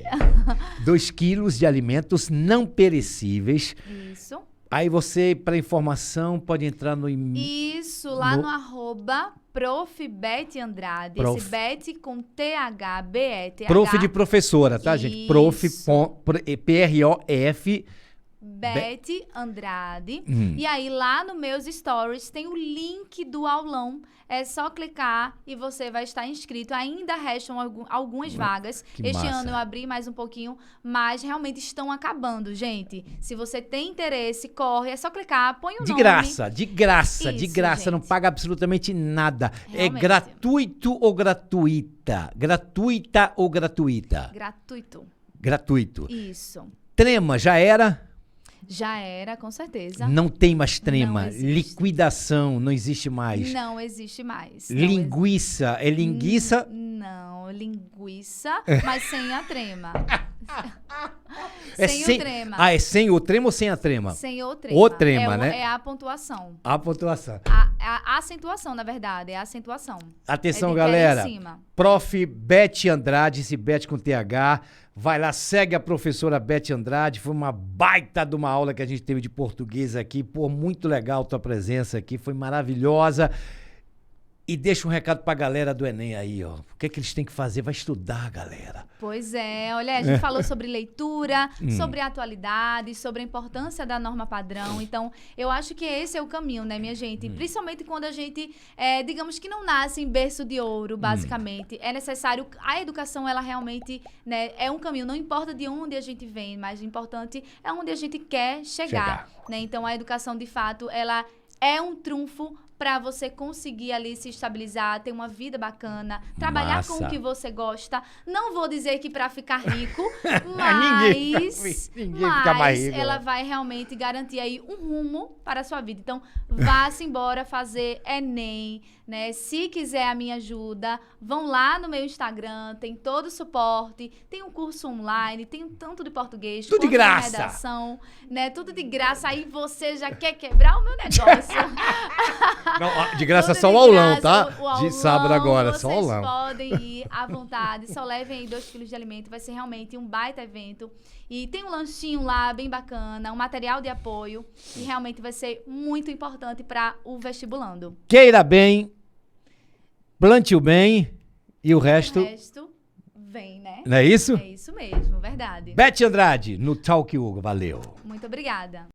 2 quilos de alimentos não perecíveis. Isso. Aí você, para informação, pode entrar no... Isso, lá no arroba Prof. Beth Andrade. Esse Beth com T-H-B-E-T-H. Prof de professora, tá, gente? Prof, P-R-O-F... Beth Andrade. E aí, lá no meus stories, tem o link do aulão. É só clicar e você vai estar inscrito. Ainda restam algumas vagas. Este ano eu abri mais um pouquinho, mas realmente estão acabando, gente. Se você tem interesse, corre. É só clicar, põe o nome. De graça, Isso, não paga absolutamente nada. Realmente. É gratuito ou gratuita? Gratuita ou gratuita? Gratuito. Isso. Trema, já era? Já era, com certeza. Não tem mais trema. Não existe. Liquidação, não existe mais. Não existe mais. Linguiça, é linguiça? Não, linguiça, mas sem a trema. Sem o trema. Ah, é sem o trema ou sem a trema? Sem o trema. O trema, né? É a pontuação. A pontuação. A acentuação, na verdade, é a acentuação. Atenção, É galera. em cima. Prof. Beth Andrade, esse Beth com TH. Vai lá, segue a professora Beth Andrade. Foi uma baita de uma aula que a gente teve de português aqui. Pô, muito legal tua presença aqui. Foi maravilhosa. E deixa um recado pra galera do Enem aí, ó. O que é que eles têm que fazer? Vai estudar, galera. Pois é, olha, a gente falou sobre leitura, sobre atualidade, sobre a importância da norma padrão. Então, eu acho que esse é o caminho, né, minha gente? Principalmente quando a gente, digamos que não nasce em berço de ouro, basicamente. É necessário, a educação, ela realmente, né, é um caminho. Não importa de onde a gente vem, mas o importante é onde a gente quer chegar. Né? Então, a educação, de fato, ela é um trunfo para você conseguir ali se estabilizar, ter uma vida bacana, trabalhar com o que você gosta. Não vou dizer que para ficar rico, mas, ninguém fica mais rico. Ela vai realmente garantir aí um rumo para a sua vida. Então, vá-se embora fazer Enem, né? Se quiser a minha ajuda, vão lá no meu Instagram, tem todo o suporte, tem um curso online, tem um tanto de português, tudo de graça, de redação, né? Tudo de graça. Aí você já quer quebrar o meu negócio. Não, de graça só o aulão, tá? De sábado agora, só o aulão. Vocês podem ir à vontade, só levem aí 2 quilos de alimento, vai ser realmente um baita evento. E tem um lanchinho lá, bem bacana, um material de apoio, que realmente vai ser muito importante para o vestibulando. Queira bem, plante o bem e o resto... O resto vem, né? Não é isso? É isso mesmo, verdade. Beth Andrade, no Talk Hugo, valeu. Muito obrigada.